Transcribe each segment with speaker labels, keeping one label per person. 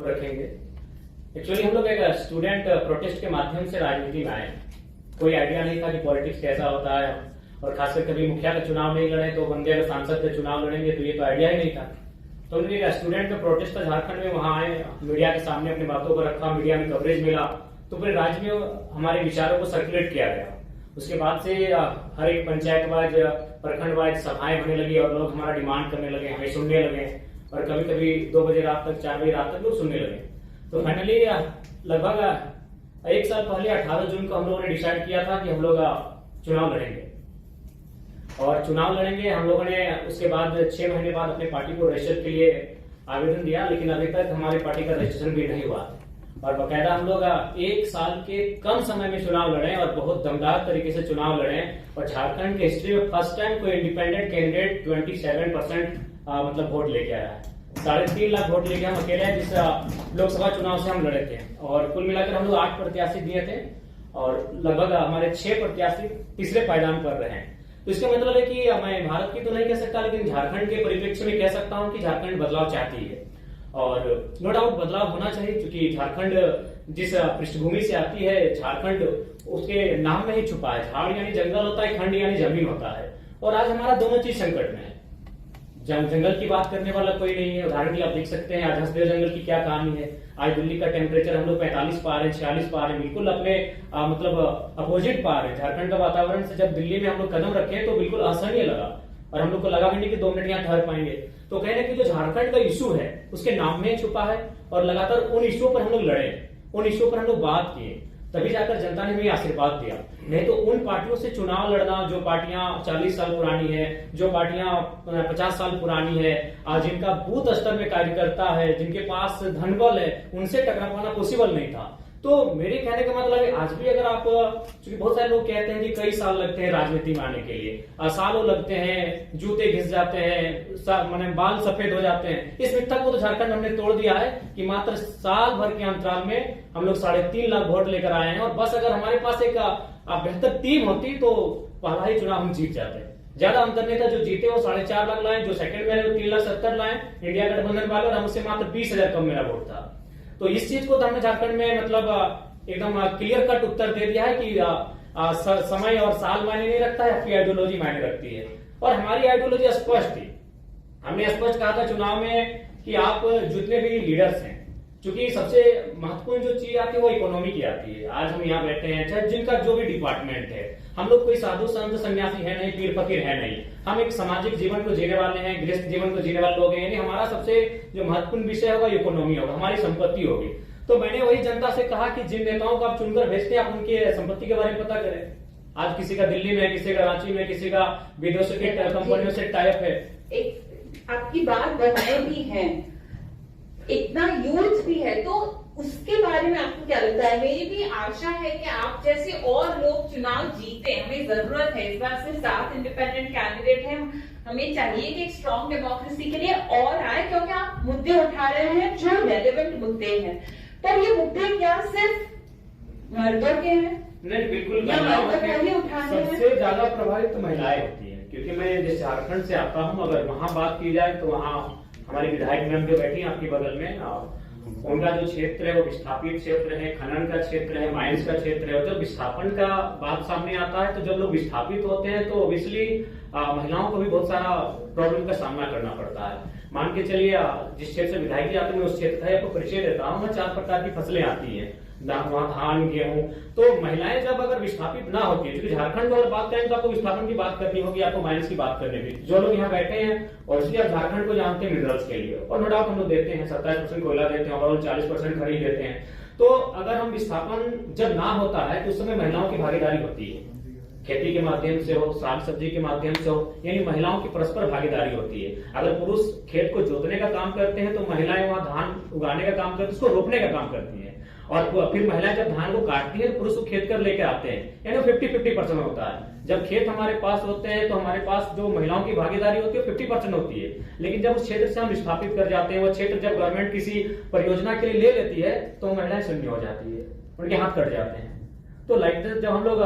Speaker 1: रखेंगे। एक्चुअली हम लोग एक स्टूडेंट प्रोटेस्ट के माध्यम से राजनीति में आए। कोई आइडिया नहीं था कि पॉलिटिक्स कैसा होता है, और खासकर कभी मुखिया का चुनाव नहीं लड़े तो बंदे अगर सांसद का चुनाव लड़ेंगे तो ये तो आइडिया ही नहीं था। तो हमने एक स्टूडेंट का प्रोटेस्ट था झारखंड में, वहां आए, मीडिया के सामने अपनी बातों को रखा, मीडिया में कवरेज मिला, तो पूरे राज्य में हमारे विचारों को सर्कुलेट किया गया। उसके बाद से हर एक पंचायत वाइज, प्रखंड वाइज सभाएं होने लगी और लोग हमारा डिमांड करने लगे, हमें सुनने लगे, और कभी कभी 2 बजे रात तक, 4 बजे रात तक लोग सुनने लगे। तो फाइनली लगभग 1 साल पहले 18 जून को हम लोगों ने डिसाइड किया था कि हम लोग चुनाव लड़ेंगे, और चुनाव लड़ेंगे। हम लोगों ने उसके बाद 6 महीने बाद अपने पार्टी को रजिस्टर के लिए आवेदन दिया, लेकिन अभी तक हमारी पार्टी का रजिस्ट्रेशन भी नहीं हुआ। और बाकायदा हम लोग 1 साल के कम समय में चुनाव लड़े और बहुत दमदार तरीके से चुनाव लड़े, और झारखंड के हिस्ट्री में फर्स्ट टाइम कोई इंडिपेंडेंट कैंडिडेट 27% मतलब वोट लेके आया है। 3.5 लाख वोट लेके हम अकेले हैं जिस लोकसभा चुनाव से हम लड़े थे, और कुल मिलाकर हम लोग 8 प्रत्याशी दिए थे, और लगभग हमारे 6 प्रत्याशी तीसरे पायदान पर रहे हैं। तो इसका मतलब है कि मैं भारत की तो नहीं कह सकता, लेकिन झारखंड के परिप्रेक्ष्य में कह सकता हूं कि झारखंड बदलाव चाहती है, और नो डाउट बदलाव होना चाहिए, क्योंकि झारखंड जिस पृष्ठभूमि से आती है, झारखंड उसके नाम में ही छुपा है। झाड़ यानी जंगल होता है, खंड यानी जमीन होता है, और आज हमारा दोनों चीज संकट में है। जंगल की बात करने वाला कोई नहीं है। उदाहरण के लिए आप देख सकते हैं आज हंसदेव जंगल की क्या कहानी है। आज दिल्ली का टेम्परेचर हम लोग 45 पा रहे हैं, 46 पा रहे हैं, बिल्कुल अपने मतलब अपोजिट पा रहे हैं। झारखंड का वातावरण से जब दिल्ली में हम लोग कदम रखे तो बिल्कुल असहनीय लगा, और हम लोग को लगा भी नहीं कि 2 मिनट यहाँ ठहर पाएंगे। तो कहने की जो झारखंड का इशू है उसके नाम में छुपा है, और लगातार उन इशुओं पर हम लोग लड़े, उन इशुओं पर हम लोग बात किए, तभी जाकर जनता ने हमें आशीर्वाद दिया। नहीं तो उन पार्टियों से चुनाव लड़ना जो पार्टियां 40 साल पुरानी है, जो पार्टियां 50 साल पुरानी है, जिनका बूथ स्तर में कार्यकर्ता है, जिनके पास धनबल है, उनसे टकरा पाना पॉसिबल नहीं था। तो मेरे कहने का मतलब है आज भी अगर आप, क्योंकि बहुत सारे लोग कहते हैं कि कई साल लगते हैं राजनीति में आने के लिए, सालों लगते हैं, जूते घिस जाते हैं, माने बाल सफेद हो जाते हैं, इस मिथ्या को तो झारखंड हमने तोड़ दिया है कि मात्र साल भर के अंतराल में हम लोग 3.5 लाख वोट लेकर आए हैं। और बस अगर हमारे पास एक बेहतर टीम होती तो पहला ही चुनाव हम जीत जाते। ज्यादा अंतर नहीं था, जो जीते वो 4.5 लाख लाए, जो सेकंड में 3,70,000 लाए इंडिया गठबंधन वाले, और हमसे मात्र 20,000 कम मेरा वोट था। तो इस चीज को तो हमने झारखंड में मतलब एकदम क्लियर कट उत्तर दे दिया है कि समय और साल मायने नहीं रखता है, आपकी आइडियोलॉजी मायने रखती है। और हमारी आइडियोलॉजी स्पष्ट थी। हमने स्पष्ट कहा था चुनाव में कि आप जितने भी लीडर्स हैं, क्योंकि सबसे महत्वपूर्ण जो चीज आती है वो इकोनॉमी की आती है। आज हम यहाँ बैठे हैं, चाहे जिनका जो भी डिपार्टमेंट है, हम लोग कोई साधु संत सन्यासी है नहीं, पीर फकीर है नहीं, हम एक सामाजिक जीवन को जीने वाले हैं, गृहस्थ जीवन को जीने वाले लोग हैं। यानी हमारा सबसे जो महत्वपूर्ण विषय होगा इकोनॉमी होगा, हमारी संपत्ति होगी। तो मैंने वही जनता से कहा कि जिन नेताओं को आप चुनकर भेजते हैं, आप उनके संपत्ति के बारे में पता करें। आज किसी का दिल्ली में, किसी का रांची में, किसी का विदेशों के कंपनियों से टाइप है।
Speaker 2: एक आपकी बात बताए भी है, इतना यूथ भी है, तो उसके बारे में आपको क्या लगता है? मेरी भी आशा है कि आप जैसे और लोग चुनाव जीते। हमें जरूरत है, इस बार सिर्फ 7 इंडिपेंडेंट कैंडिडेट हैं, हमें चाहिए कि एक स्ट्रॉन्ग डेमोक्रेसी के लिए और आए, क्योंकि आप मुद्दे उठा रहे हैं जो रेलेवेंट मुद्दे हैं। पर ये मुद्दे क्या सिर्फ मर्दों के हैं?
Speaker 1: नहीं, बिल्कुल
Speaker 2: सबसे
Speaker 1: ज्यादा प्रभावित तो महिलाएं होती हैं, क्योंकि मैं जिस झारखंड से आता हूँ, अगर वहां बात की जाए तो वहाँ हमारी विधायक मैम जो बैठी आपके बगल में, उनका जो क्षेत्र है वो विस्थापित क्षेत्र है, खनन का क्षेत्र है, माइंस का क्षेत्र है। और जब विस्थापन का बात सामने आता है तो जब लोग विस्थापित होते हैं तो ऑब्वियसली महिलाओं को भी बहुत सारा प्रॉब्लम का सामना करना पड़ता है। मान के चलिए जिस क्षेत्र से विधायक आते हैं उस क्षेत्र का आपको परिचय देता हूँ, 4 प्रकार की फसलें आती है, वहाँ धान, गेहूं। तो महिलाएं जब अगर विस्थापित ना होती है, क्योंकि झारखंड में बात करें तो आपको विस्थापन की बात करनी होगी, आपको माइंस की बात करनी होगी। जो लोग यहाँ बैठे हैं और इसलिए आप झारखंड को जानते हैं मिनरल्स के लिए, और नो डाउट हम लोग देते हैं 27% कोयला देते हैं, ओवरऑल 40% खरीद देते हैं। तो अगर हम विस्थापन जब ना होता है तो उस समय महिलाओं की भागीदारी होती है, खेती के माध्यम से हो, साग सब्जी के माध्यम से हो, यानी महिलाओं की परस्पर भागीदारी होती है। अगर पुरुष खेत को जोतने का काम करते हैं तो महिलाएं वहां धान उगाने का काम करती है, उसको रोपने का काम करती है, और फिर महिलाएं जब धान को काटती है पुरुष को खेत कर लेके आते हैं, यानी 50-50% होता है। जब खेत हमारे पास होते हैं तो हमारे पास जो महिलाओं की भागीदारी होती है 50% होती है। लेकिन जब उस क्षेत्र से हम स्थापित कर जाते हैं, वो क्षेत्र जब गवर्नमेंट किसी परियोजना के लिए ले लेती है तो महिलाएं शून्य हो जाती है, उनके हाथ कट जाते हैं। तो जब हम लोग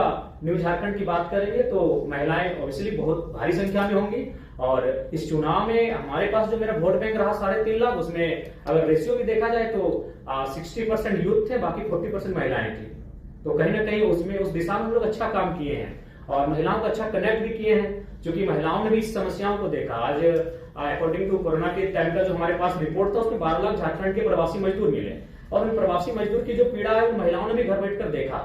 Speaker 1: न्यू झारखंड की बात करेंगे तो महिलाएं ऑब्वियसली बहुत भारी संख्या में होंगी, और इस चुनाव में हमारे पास जो मेरा वोट बैंक रहा 3.5 लाख, उसमें अगर रेशियो भी देखा जाए तो 60% यूथ थे, बाकी 40% महिलाएं थी। तो कहीं ना कहीं उसमें उस दिशा में हम लोग अच्छा काम किए हैं और महिलाओं को अच्छा कनेक्ट भी किए हैं, क्योंकि महिलाओं ने भी इस समस्याओं को देखा। आज अकॉर्डिंग टू कोरोना के टाइम का जो हमारे पास रिपोर्ट था, उसमें 12 लाख झारखंड के प्रवासी मजदूर मिले और उन प्रवासी मजदूर की जो पीड़ा है, उन महिलाओं ने भी घर बैठकर देखा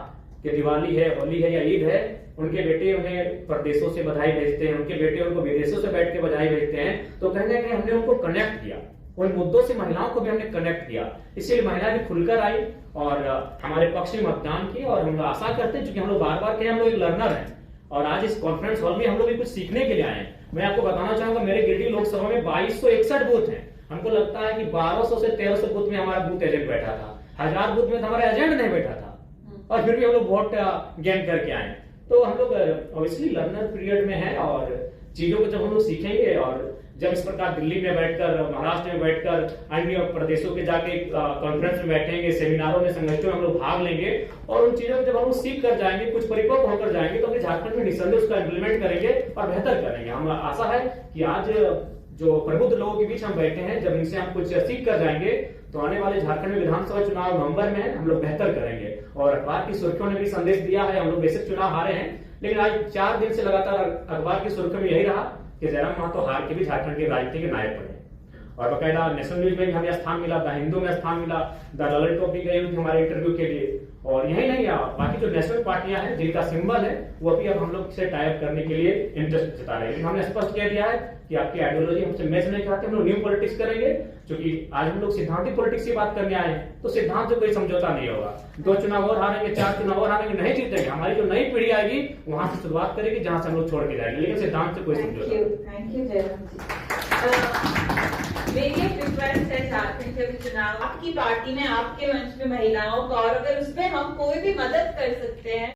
Speaker 1: कि दिवाली है, होली है या ईद है, उनके बेटे उन्हें प्रदेशों से बधाई भेजते हैं, उनके बेटे उनको विदेशों से बैठ के बधाई भेजते हैं। तो कहीं ना कहीं हमने उनको कनेक्ट किया, उन मुद्दों से महिलाओं को भी हमने कनेक्ट किया, इसलिए महिलाएं भी खुलकर आई और हमारे पक्ष में मतदान की। और हम लोग आशा करते हैं, क्योंकि हम लोग बार बार कहें हम लोग एक लर्नर हैं और आज इस कॉन्फ्रेंस हॉल में हम लोग भी कुछ सीखने के लिए आए हैं। मैं आपको बताना चाहूंगा, मेरे गिरिडीह लोकसभा में 2261 बूथ हैं। हमको लगता है कि 1200 से 1300 बूथ में हमारा बूथ एजेंट बैठा था, 1000 बूथ में हमारा एजेंट नहीं बैठा था, और फिर भी हम लोग वोट गेन करके आए। तो हम लोग ऑब्वियसली लर्नर पीरियड में है और चीजों को जब हम लोग सीखेंगे और जब इस प्रकार दिल्ली में बैठकर, महाराष्ट्र में बैठकर, अन्य प्रदेशों के जाके कॉन्फ्रेंस में बैठेंगे, सेमिनारों में, संगठनों में हम लोग भाग लेंगे और उन चीजों को जब हम लोग सीख कर जाएंगे, कुछ परिपक्व होकर जाएंगे, तो अपने झारखंड में निसंदेह उसका इम्प्लीमेंट करेंगे और बेहतर करेंगे। हम आशा है कि आज जो प्रबुद्ध लोगों के बीच हम बैठे हैं, जब इनसे हम कुछ सीख कर जाएंगे तो आने वाले झारखंड में विधानसभा चुनाव नवंबर में हम लोग बेहतर करेंगे। और अखबार की सुर्खियों ने भी संदेश दिया है, हम लोग बेसिक चुनाव हारे हैं, लेकिन आज 4 दिन से लगातार अखबार की सुर्खियों में यही रहा कि जयराम महतो हार के भी झारखंड के राजनीति के नायक बने। और बकायदा नेशनल न्यूज में भी हमें स्थान मिला, द हिंदू में स्थान मिला, द ललित टॉप भी गई हुई थी हमारे इंटरव्यू के लिए। और यही नहीं, बाकी जो नेशनल पार्टियां हैं जिनका सिंबल है, वो अभी अब हम लोग से टाइप करने के लिए इंटरेस्ट जता रहे हैं। लेकिन हमने स्पष्ट कह दिया है कि आपकी आइडियोलॉजी हमसे मैच नहीं करती, हम लोग न्यू पॉलिटिक्स करेंगे, क्योंकि आज हम लोग सिद्धांतिक पॉलिटिक्स की बात करने आए हैं। तो सिद्धांत से कोई समझौता नहीं होगा। 2 चुनाव और हारेंगे, 4 चुनाव और हारेंगे, नहीं जीतेंगे। हमारी जो नई पीढ़ी आएगी वहां से शुरुआत करेगी, जहां से हम लोग छोड़ के जाएंगे, लेकिन सिद्धांत से कोई समझौता।
Speaker 2: थैंक यू जयराम जी। मेरी एक रिक्वेस्ट है, झारखंड के चुनाव आपकी पार्टी में, आपके मंच में महिलाओं का, और अगर उसमें हम कोई भी मदद कर सकते हैं